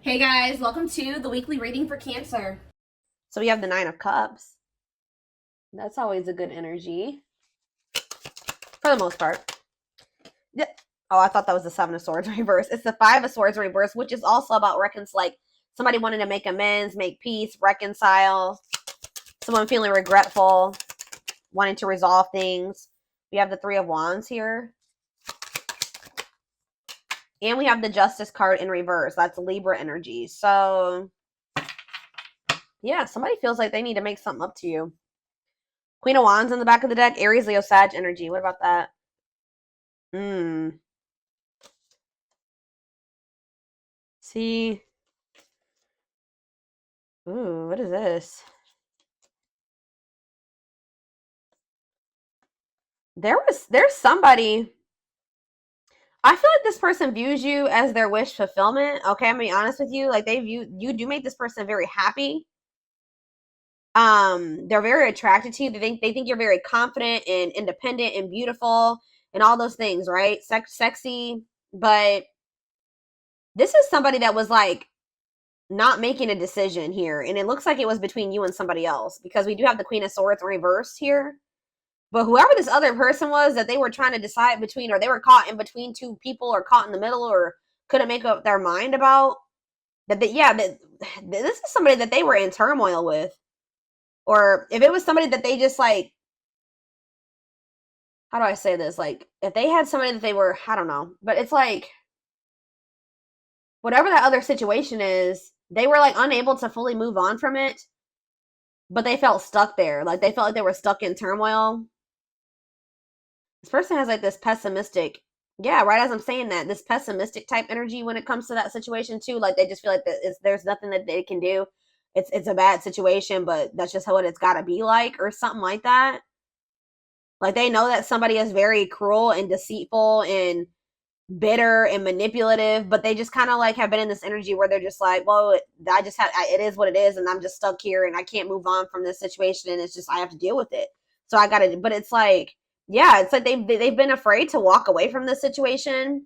Hey guys, welcome to the weekly reading for Cancer. So we have the Nine of Cups. That's always a good energy. For the most part. Yeah. Oh, I thought that was the Seven of Swords reverse. It's the Five of Swords reverse, which is also about like somebody wanting to make amends, make peace, reconcile. Someone feeling regretful, wanting to resolve things. We have the Three of Wands here. And we have the Justice card in reverse. That's Libra energy. So, yeah, somebody feels like they need to make something up to you. Queen of Wands in the back of the deck. Aries, Leo, Sag energy. What about that? See. Ooh, what is this? There's somebody. I feel like this person views you as their wish fulfillment. Okay, I'm gonna be honest with you. Like you do make this person very happy. They're very attracted to you. They think you're very confident and independent and beautiful and all those things, right? Sexy, but this is somebody that was like not making a decision here, and it looks like it was between you and somebody else because we do have the Queen of Swords reversed here. But whoever this other person was that they were trying to decide between, or they were caught in between two people, or caught in the middle, or couldn't make up their mind about, that this is somebody that they were in turmoil with. Or if it was somebody that they just like, how do I say this? Like, if they had somebody that they were, I don't know, but it's like, whatever that other situation is, they were like unable to fully move on from it, but they felt stuck there. Like, they felt like they were stuck in turmoil. This person has like this pessimistic, yeah, right as I'm saying that, this pessimistic type energy when it comes to that situation too. Like, they just feel like there's nothing that they can do. It's a bad situation, but that's just how it's got to be like, or something like that. Like, they know that somebody is very cruel and deceitful and bitter and manipulative, but they just kind of like have been in this energy where they're just like, well, it is what it is, and I'm just stuck here and I can't move on from this situation, and it's just, I have to deal with it. So I gotta, but it's like, yeah, it's like they've been afraid to walk away from this situation,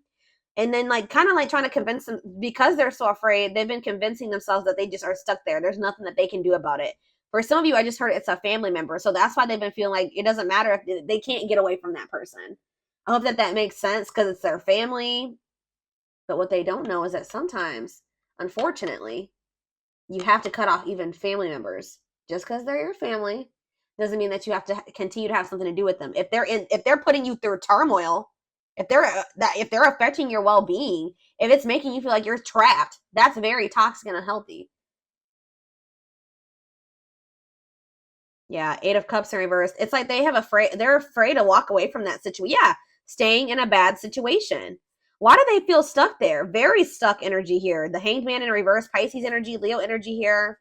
and then like kind of like trying to convince them, because they're so afraid, they've been convincing themselves that they just are stuck there. There's nothing that they can do about it. For some of you, I just heard it's a family member, so that's why they've been feeling like it doesn't matter if they can't get away from that person. I hope that makes sense, because it's their family. But what they don't know is that sometimes, unfortunately, you have to cut off even family members. Just because they're your family doesn't mean that you have to continue to have something to do with them. If they're putting you through turmoil, if they're affecting your well-being, if it's making you feel like you're trapped, that's very toxic and unhealthy. Yeah, Eight of Cups in reverse. It's like they're afraid to walk away from that situation. Yeah, staying in a bad situation. Why do they feel stuck there? Very stuck energy here. The Hanged Man in reverse, Pisces energy, Leo energy here.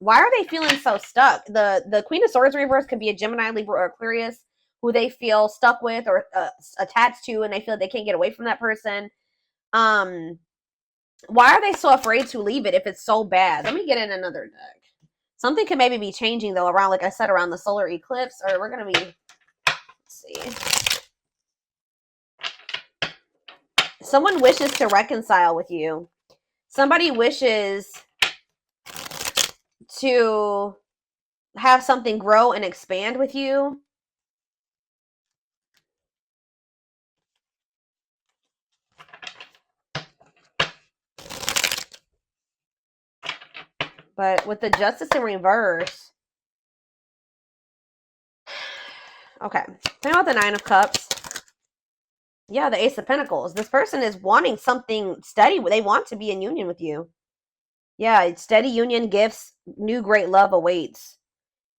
Why are they feeling so stuck? The Queen of Swords in reverse could be a Gemini, Libra, or Aquarius who they feel stuck with or attached to, and they feel like they can't get away from that person. Why are they so afraid to leave it if it's so bad? Let me get in another deck. Something could maybe be changing, though, around, like I said, around the solar eclipse. Or we're going to be, let's see. Someone wishes to reconcile with you. Somebody wishes to have something grow and expand with you. But with the Justice in reverse, okay, think about the Nine of Cups. Yeah, the Ace of Pentacles. This person is wanting something steady. They want to be in union with you. Yeah, it's steady union, gifts, new great love awaits.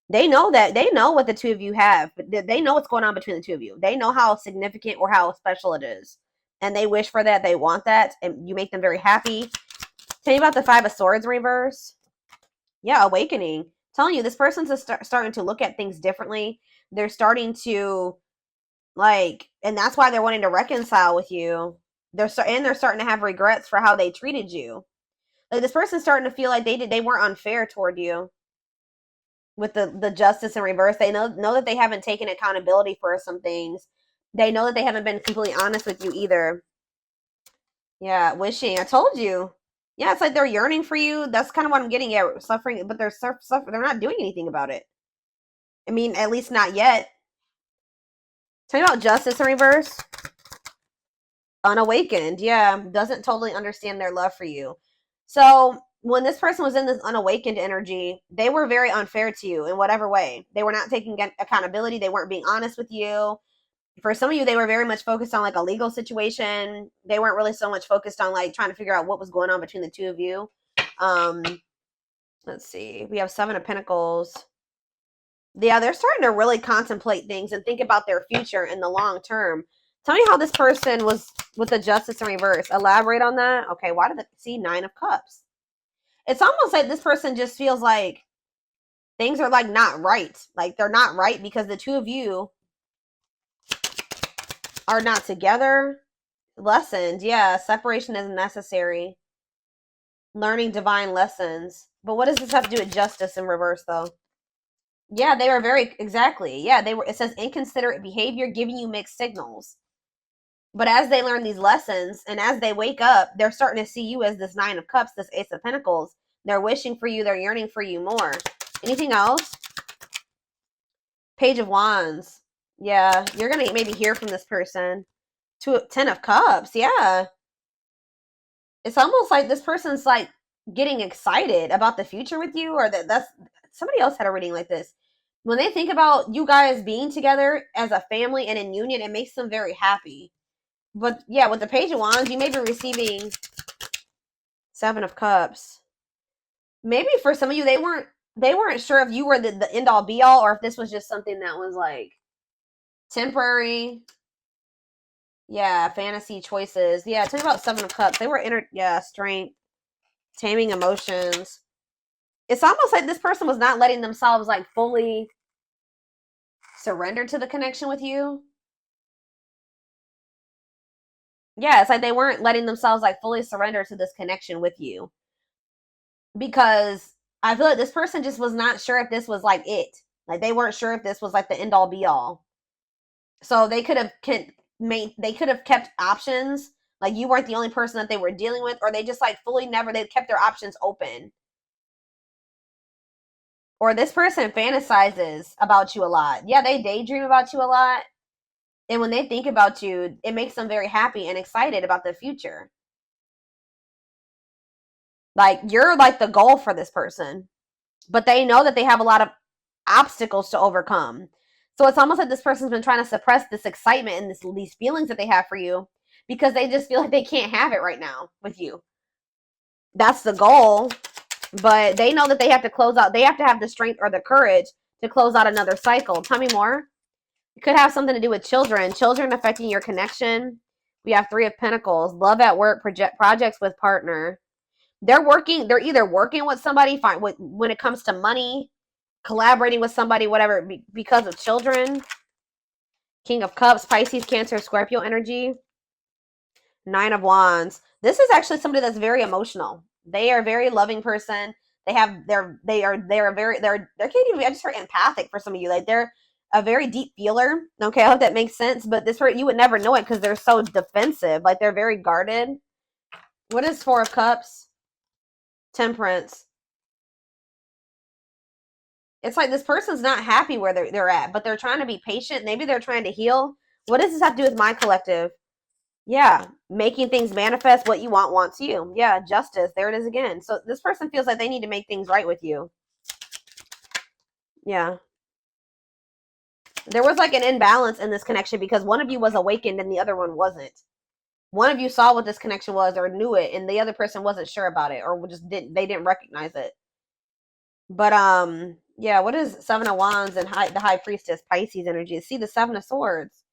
They know what the two of you have. They know what's going on between the two of you. They know how significant or how special it is. And they wish for that. They want that. And you make them very happy. Tell me about the Five of Swords reverse. Yeah, awakening. Telling you, this person's starting to look at things differently. They're starting to, like, and that's why they're wanting to reconcile with you. They're starting to have regrets for how they treated you. Like, this person's starting to feel like they weren't unfair toward you. With the Justice in reverse, they know that they haven't taken accountability for some things. They know that they haven't been completely honest with you either. Yeah, wishing. I told you. Yeah, it's like they're yearning for you. That's kind of what I'm getting at. Suffering, but they're they're not doing anything about it. I mean, at least not yet. Tell me about justice in reverse. Unawakened, yeah, doesn't totally understand their love for you. So when this person was in this unawakened energy, they were very unfair to you in whatever way. They were not taking accountability. They weren't being honest with you. For some of you, they were very much focused on like a legal situation. They weren't really so much focused on like trying to figure out what was going on between the two of you. Um, let's see. We have 7 of Pentacles. Yeah, they're starting to really contemplate things and think about their future in the long term. Tell me how this person was with the justice in reverse. Elaborate on that. Okay, why did it see 9 of Cups? It's almost like this person just feels like things are like not right. Like they're not right because the two of you are not together. Lessons, yeah, separation is necessary. Learning divine lessons. But what does this have to do with justice in reverse though? Yeah, they were very exactly. Yeah, they were. It says inconsiderate behavior, giving you mixed signals. But as they learn these lessons and as they wake up, they're starting to see you as this 9 of Cups, this Ace of Pentacles. They're wishing for you. They're yearning for you more. Anything else? Page of Wands. Yeah, you're going to maybe hear from this person. 10 of Cups. Yeah. It's almost like this person's like getting excited about the future with you, or that's somebody else had a reading like this. When they think about you guys being together as a family and in union, it makes them very happy. But yeah, with the Page of Wands, you may be receiving 7 of Cups. Maybe for some of you, they weren't sure if you were the end all be all, or if this was just something that was like temporary. Yeah, fantasy choices. Yeah, tell me about 7 of Cups. They were strength, taming emotions. It's almost like this person was not letting themselves like fully surrender to the connection with you. Yeah, it's like they weren't letting themselves like fully surrender to this connection with you. Because I feel like this person just was not sure if this was like it. Like they weren't sure if this was like the end all be all. So they could have kept options. Like you weren't the only person that they were dealing with, or they just like fully never they kept their options open. Or this person fantasizes about you a lot. Yeah, they daydream about you a lot. And when they think about you, it makes them very happy and excited about the future. Like you're like the goal for this person. But they know that they have a lot of obstacles to overcome. So it's almost like this person's been trying to suppress this excitement and these feelings that they have for you because they just feel like they can't have it right now with you. That's the goal, but they know that they have to close out. They have to have the strength or the courage to close out another cycle. Tell me more. It could have something to do with children affecting your connection. We have 3 of Pentacles, love at work, projects with partner. They're either working with somebody when it comes to money, collaborating with somebody, whatever, because of children. King of Cups, Pisces, Cancer, Scorpio energy. 9 of Wands. This is actually somebody that's very emotional. They are a very loving person. I just heard empathic for some of you. Like they're a very deep feeler. Okay, I hope that makes sense. But you would never know it because they're so defensive. Like they're very guarded. What is 4 of Cups? Temperance. It's like this person's not happy where they're at, but they're trying to be patient. Maybe they're trying to heal. What does this have to do with my collective? Yeah, making things manifest. What you want wants you. Yeah, justice. There it is again. So this person feels like they need to make things right with you. Yeah. There was like an imbalance in this connection because one of you was awakened and the other one wasn't. One of you saw what this connection was or knew it, and the other person wasn't sure about it or just didn't recognize it. But yeah, what is 7 of Wands and the High Priestess, Pisces energy? See the 7 of Swords.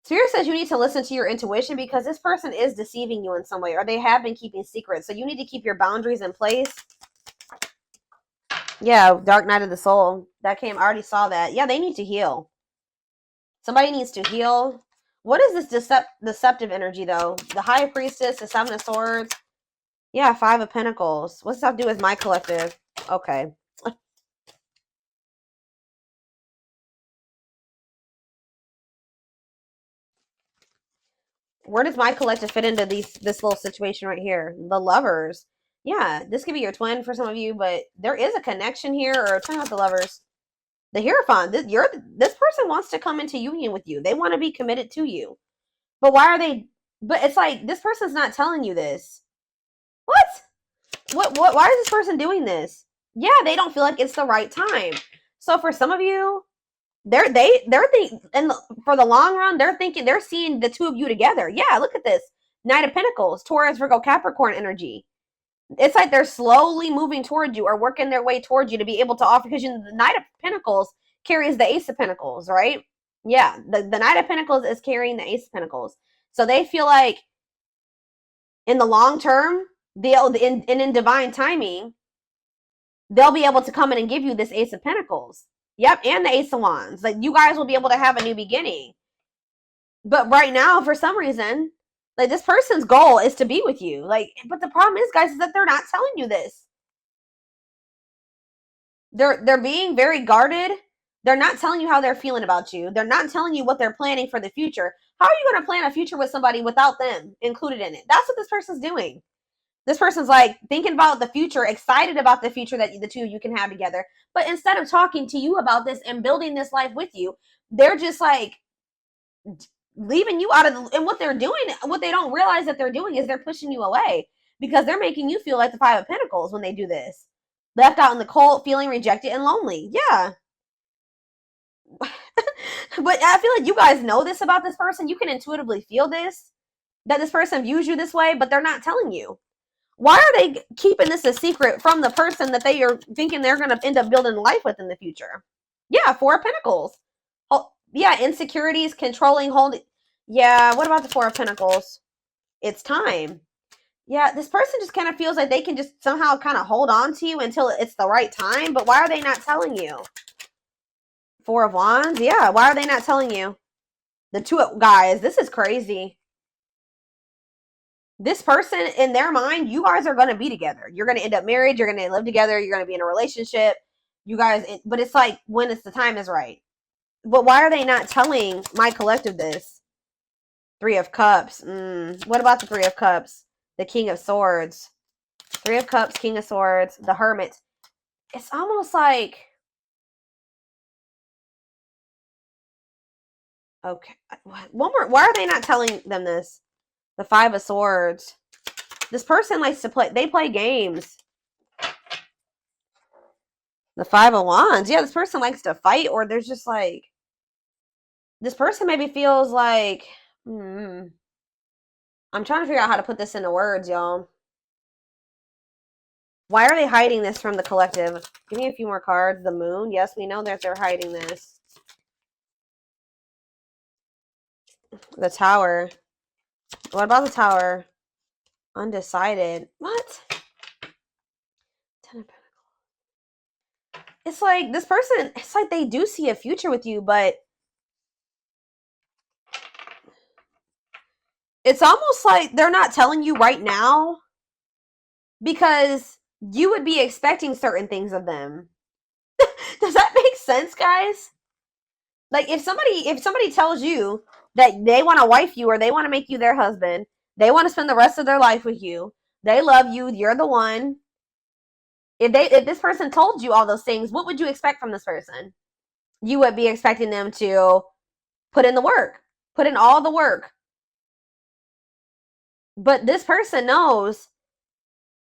Spirit says you need to listen to your intuition because this person is deceiving you in some way, or they have been keeping secrets. So you need to keep your boundaries in place. Yeah, Dark Night of the Soul. That came, I already saw that. Yeah, they need to heal. Somebody needs to heal. What is this deceptive energy, though? The High Priestess, the 7 of Swords. Yeah, 5 of Pentacles. What's that to do with my collective? Okay. Where does my collective fit into this little situation right here? The Lovers. Yeah, this could be your twin for some of you, but there is a connection here, or talking about the Lovers. The Hierophant. This person wants to come into union with you. They want to be committed to you. But why are they? But it's like this person's not telling you this. What? Why is this person doing this? Yeah, they don't feel like it's the right time. So for some of you, they're thinking, and for the long run, they're seeing the two of you together. Yeah, look at this. Knight of Pentacles, Taurus, Virgo, Capricorn energy. It's like they're slowly moving towards you or working their way towards you to be able to offer, because the Knight of Pentacles carries the Ace of Pentacles, right? Yeah, the Knight of Pentacles is carrying the Ace of Pentacles. So they feel like in the long term, in divine timing, they'll be able to come in and give you this Ace of Pentacles. Yep, and the Ace of Wands. Like, you guys will be able to have a new beginning. But right now, for some reason, like, this person's goal is to be with you. Like, but the problem is, guys, is that they're not telling you this. They're being very guarded. They're not telling you how they're feeling about you. They're not telling you what they're planning for the future. How are you going to plan a future with somebody without them included in it? That's what this person's doing. This person's like thinking about the future, excited about the future that the two of you can have together. But instead of talking to you about this and building this life with you, they're just like leaving you out of the, and what they're doing, what they don't realize that they're doing is they're pushing you away, because they're making you feel like the Five of Pentacles when they do this. Left out in the cold, feeling rejected and lonely. Yeah. But I feel like you guys know this about this person. You can intuitively feel this, that this person views you this way, but they're not telling you. Why are they keeping this a secret from the person that they are thinking they're going to end up building life with in the future? Yeah, Four of Pentacles. Oh, yeah, insecurities, controlling, holding. Yeah, what about the Four of Pentacles? It's time. Yeah, this person just kind of feels like they can just somehow kind of hold on to you until it's the right time. But why are they not telling you? Four of Wands. Yeah, why are they not telling you? The two of, guys, this is crazy. This person, in their mind, you guys are going to be together. You're going to end up married. You're going to live together. You're going to be in a relationship. You guys, but it's like when it's the time is right. But why are they not telling my collective this? Three of Cups. What about the Three of Cups? The King of Swords. Three of Cups, King of Swords, the Hermit. It's almost like, okay, one more. Why are they not telling them this? The Five of Swords. This person likes to play. They play games. The Five of Wands. Yeah, this person likes to fight, or there's just like, this person maybe feels like, I'm trying to figure out how to put this into words, y'all. Why are they hiding this from the collective? Give me a few more cards. The Moon. Yes, we know that they're hiding this. The Tower. What about the Tower? Undecided. What? Ten of Pentacles. It's like this person, it's like they do see a future with you, but it's almost like they're not telling you right now because you would be expecting certain things of them. Does that make sense, guys? Like, if somebody tells you that they want to wife you or they want to make you their husband, they want to spend the rest of their life with you, they love you, you're the one. If this person told you all those things, what would you expect from this person? You would be expecting them to put in the work, put in all the work. But this person knows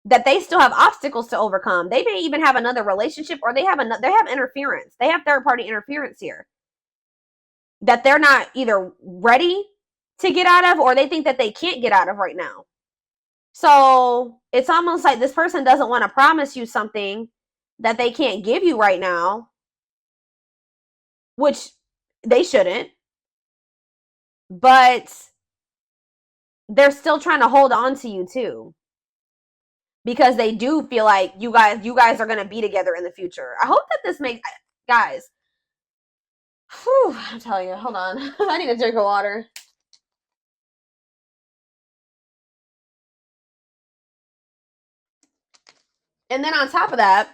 that they still have obstacles to overcome. They may even have another relationship, or they have interference. They have third-party interference here that they're not either ready to get out of, or they think that they can't get out of right now. So it's almost like this person doesn't want to promise you something that they can't give you right now, which they shouldn't. But they're still trying to hold on to you too, because they do feel like you guys are going to be together in the future. I hope that this makes, guys. Whew, I'm telling you, hold on. I need a drink of water. And then on top of that,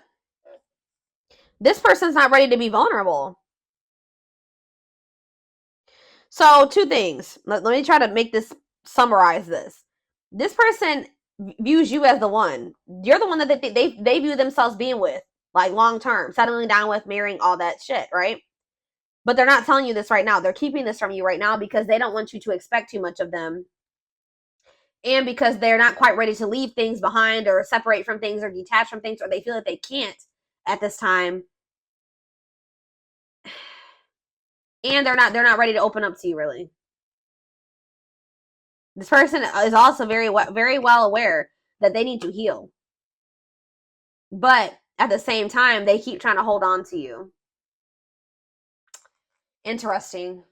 this person's not ready to be vulnerable. So two things. Let me try to make this summarize this. This person views you as the one. You're the one that they view themselves being with, like long term, settling down with, marrying, all that shit, right? But they're not telling you this right now. They're keeping this from you right now because they don't want you to expect too much of them. And because they're not quite ready to leave things behind or separate from things or detach from things, or they feel that they can't at this time. And they're not ready to open up to you, really. This person is also very well aware that they need to heal. But at the same time, they keep trying to hold on to you. Interesting.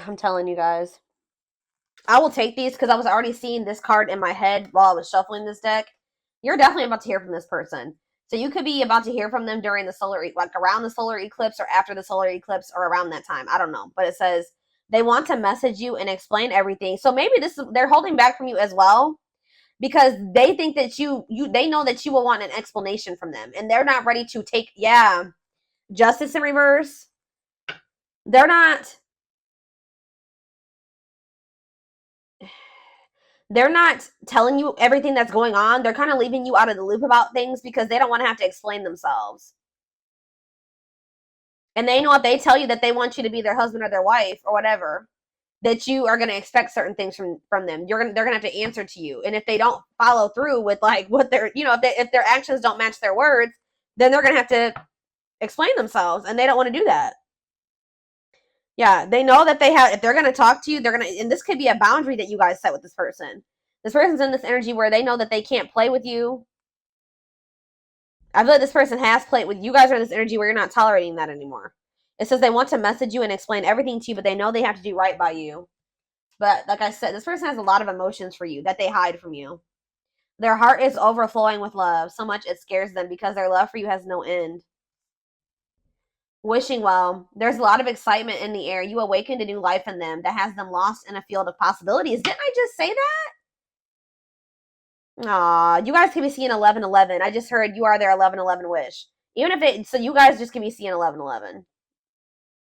I'm telling you guys. I will take these because I was already seeing this card in my head while I was shuffling this deck. You're definitely about to hear from this person. So you could be about to hear from them during the solar, like around the solar eclipse or after the solar eclipse or around that time. I don't know. But it says they want to message you and explain everything. So maybe they're holding back from you as well because they think that they know that you will want an explanation from them. And they're not ready to take, justice in reverse. They're not telling you everything that's going on. They're kind of leaving you out of the loop about things because they don't want to have to explain themselves. And they know if they tell you that they want you to be their husband or their wife or whatever, that you are going to expect certain things from them. They're going to have to answer to you. And if they don't follow through with like what they're, if their actions don't match their words, then they're going to have to explain themselves. And they don't want to do that. Yeah, they know that if they're going to talk to you, and this could be a boundary that you guys set with this person. This person's in this energy where they know that they can't play with you. I feel like this person has played with you. Guys are in this energy where you're not tolerating that anymore. It says they want to message you and explain everything to you, but they know they have to do right by you. But like I said, this person has a lot of emotions for you that they hide from you. Their heart is overflowing with love, so much it scares them because their love for you has no end. Wishing well. There's a lot of excitement in the air. You awakened a new life in them that has them lost in a field of possibilities. Didn't I just say that? Aw, you guys can be seeing 1111. I just heard you are their 1111 wish. Even if so you guys just can be seeing 1111.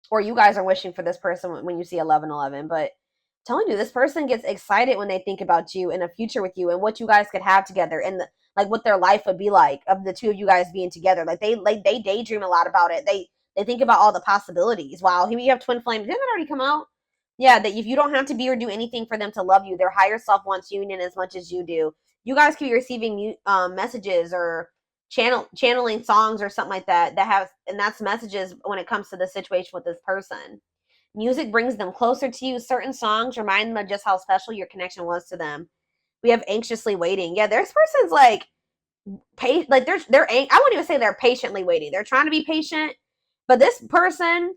Or you guys are wishing for this person when you see 1111. But I'm telling you, this person gets excited when they think about you and a future with you and what you guys could have together and what their life would be like of the two of you guys being together. They daydream a lot about it. They think about all the possibilities. Wow, here we have twin flames. Didn't that already come out? Yeah, that if you don't have to be or do anything for them to love you, their higher self wants union as much as you do. You guys could be receiving messages or channeling songs or something like that and that's messages when it comes to the situation with this person. Music brings them closer to you. Certain songs remind them of just how special your connection was to them. We have anxiously waiting. Yeah, this person's I wouldn't even say they're patiently waiting. They're trying to be patient, but this person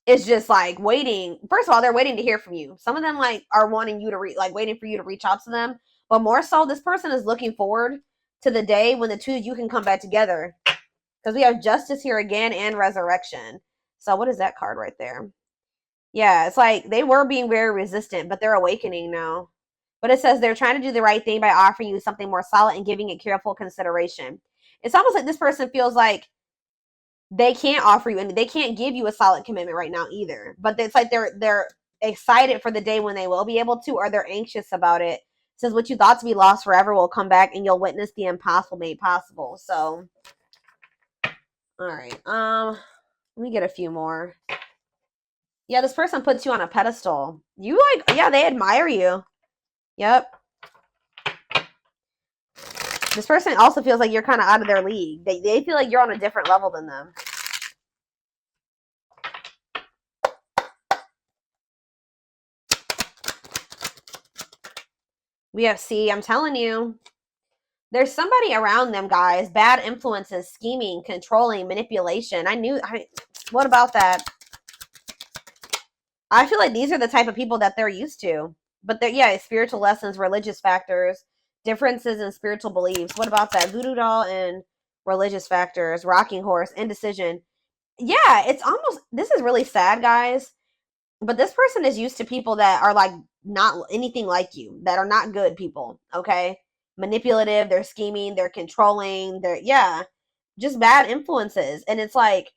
is just waiting. First of all, they're waiting to hear from you. Some of them are wanting you to waiting for you to reach out to them. But more so, this person is looking forward to the day when the two of you can come back together. Because we have justice here again and resurrection. So what is that card right there? Yeah, it's they were being very resistant, but they're awakening now. But it says they're trying to do the right thing by offering you something more solid and giving it careful consideration. It's almost like this person feels like they can't offer you, and they can't give you a solid commitment right now either. But it's they're excited for the day when they will be able to, or they're anxious about it. It says what you thought to be lost forever will come back, and you'll witness the impossible made possible. So, all right. Let me get a few more. Yeah, this person puts you on a pedestal. You they admire you. Yep. This person also feels like you're kind of out of their league. They feel like you're on a different level than them. I'm telling you. There's somebody around them, guys. Bad influences, scheming, controlling, manipulation. What about that? I feel like these are the type of people that they're used to. But spiritual lessons, religious factors, differences in spiritual beliefs. What about that? Voodoo doll and religious factors, rocking horse, indecision. Yeah, it's almost, this is really sad, guys. But this person is used to people that are like not anything like you, that are not good people, okay? Manipulative, they're scheming, they're controlling, they're, yeah, just bad influences. And it's like,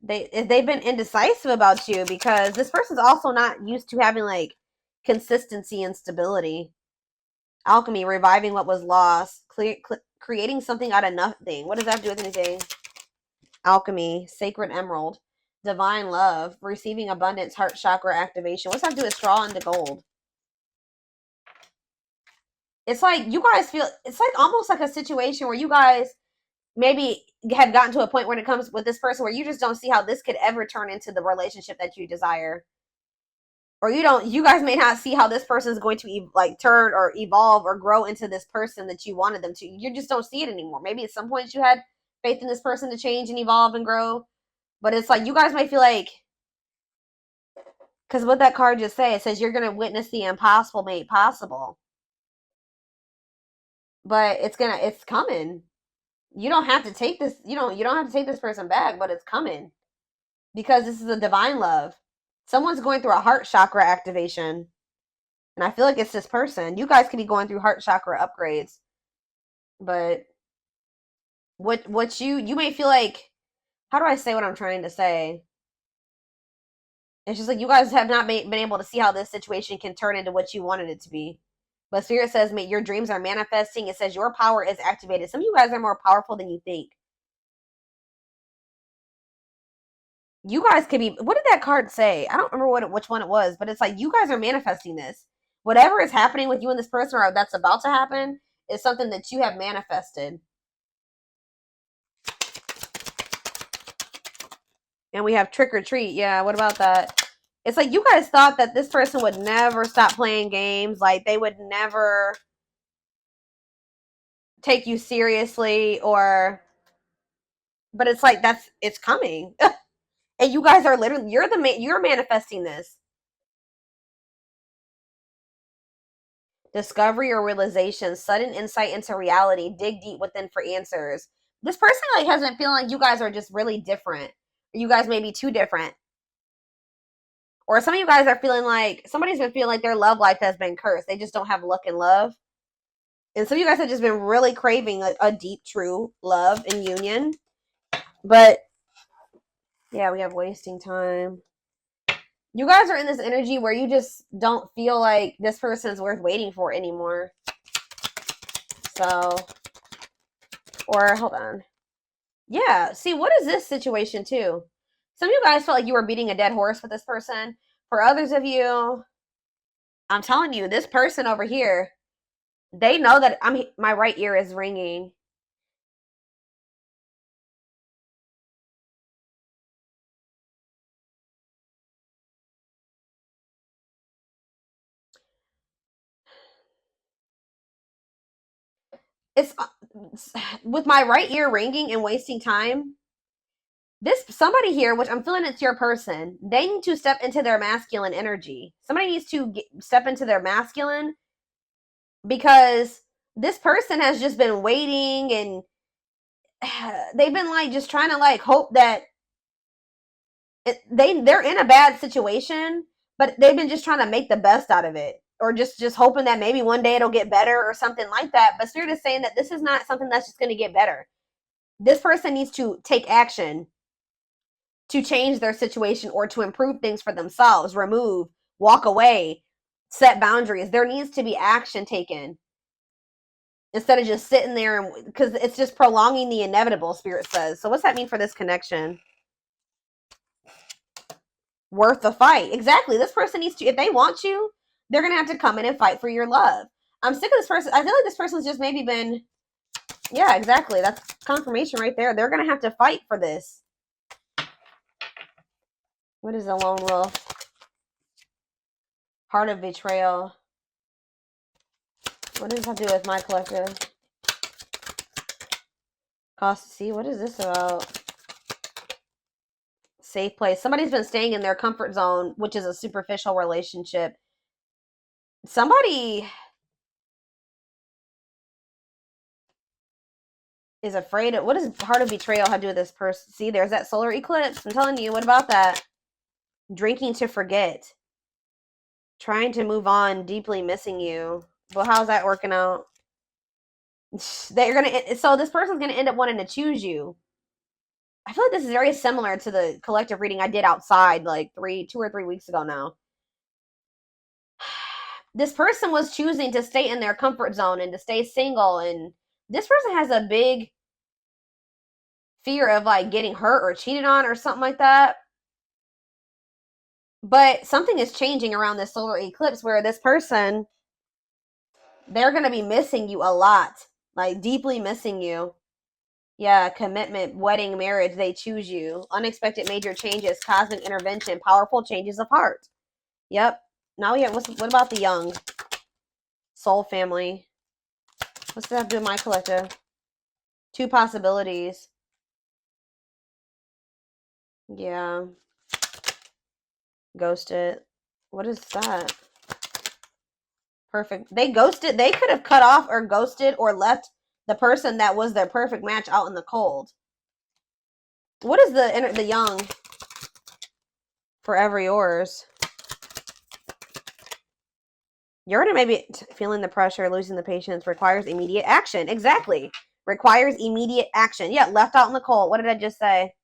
they've been indecisive about you because this person's also not used to having like consistency and stability. Alchemy, reviving what was lost, creating something out of nothing. What does that have to do with anything? Alchemy, sacred emerald, divine love, receiving abundance, heart chakra activation. What's that have to do with straw into gold? It's like you guys feel, it's like almost like a situation where you guys maybe have gotten to a point when it comes with this person where you just don't see how this could ever turn into the relationship that you desire. Or you guys may not see how this person is going to like turn or evolve or grow into this person that you wanted them to. You just don't see it anymore. Maybe at some point you had faith in this person to change and evolve and grow, but it's like you guys might feel like, because what that card just say, it says you're going to witness the impossible made possible, but it's coming. You don't have to take this, you don't have to take this person back, but it's coming because this is a divine love. Someone's going through a heart chakra activation. And I feel like it's this person. You guys could be going through heart chakra upgrades. But what you may feel like, how do I say what I'm trying to say? It's just like you guys have not been able to see how this situation can turn into what you wanted it to be. But Spirit says, your dreams are manifesting. It says your power is activated. Some of you guys are more powerful than you think. You guys could be, what did that card say? I don't remember which one it was, but it's like you guys are manifesting this. Whatever is happening with you and this person or that's about to happen is something that you have manifested. And we have trick or treat. Yeah, what about that? It's like you guys thought that this person would never stop playing games. Like they would never take you seriously but it's like it's coming. And you guys are literally, you're manifesting this. Discovery or realization, sudden insight into reality, dig deep within for answers. This person like has been feeling like you guys are just really different. You guys may be too different. Or some of you guys are feeling like somebody's been feeling like their love life has been cursed. They just don't have luck in love. And some of you guys have just been really craving a deep, true love and union. But yeah, we have wasting time. You guys are in this energy where you just don't feel like this person's worth waiting for anymore. So, or hold on. Yeah, see, what is this situation too? Some of you guys felt like you were beating a dead horse with this person. For others of you, I'm telling you, this person over here, they know that my right ear is ringing. It's with my right ear ringing and wasting time. This somebody here, which I'm feeling it's your person, they need to step into their masculine energy. Somebody needs to step into their masculine because this person has just been waiting and they've been like just trying to like hope that they're in a bad situation, but they've been just trying to make the best out of it, or just hoping that maybe one day it'll get better or something like that. But Spirit is saying that this is not something that's just going to get better. This person needs to take action to change their situation or to improve things for themselves, remove, walk away, set boundaries. There needs to be action taken instead of just sitting there, because it's just prolonging the inevitable, Spirit says. So what's that mean for this connection? Worth the fight. Exactly. This person needs to, if they want you, they're going to have to come in and fight for your love. I'm sick of this person. I feel like this person's just maybe been, yeah, exactly. That's confirmation right there. They're going to have to fight for this. What is a lone wolf? Heart of betrayal. What does that do with my collective? Cost. See, what is this about? Safe place. Somebody's been staying in their comfort zone, which is a superficial relationship. Somebody is afraid of, what does heart of betrayal have to do with this person? See, there's that solar eclipse. I'm telling you, what about that? Drinking to forget. Trying to move on, deeply missing you. Well, how's that working out? That you're gonna, so this person's gonna end up wanting to choose you. I feel like this is very similar to the collective reading I did outside like 2 or 3 weeks ago now. This person was choosing to stay in their comfort zone and to stay single, and this person has a big fear of like getting hurt or cheated on or something like that. But something is changing around this solar eclipse where this person, they're going to be missing you a lot, like deeply missing you. Yeah, commitment, wedding, marriage, they choose you. Unexpected major changes, cosmic intervention, powerful changes of heart. Yep. Now we have, what about the young? Soul family. What's that have to do with my collective? 2 possibilities. Yeah. Ghosted. What is that? Perfect. They ghosted. They could have cut off or ghosted or left the person that was their perfect match out in the cold. What is the young? Forever yours. You're gonna maybe feeling the pressure, losing the patience, requires immediate action. Exactly. Requires immediate action. Yeah, left out in the cold. What did I just say?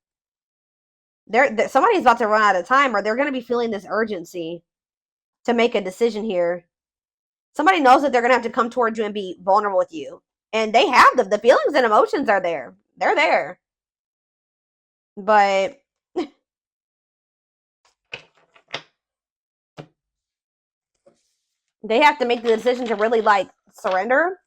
Somebody's about to run out of time, or they're gonna be feeling this urgency to make a decision here. Somebody knows that they're gonna have to come towards you and be vulnerable with you, and they have the feelings and emotions are there. They're there, but they have to make the decision to really like surrender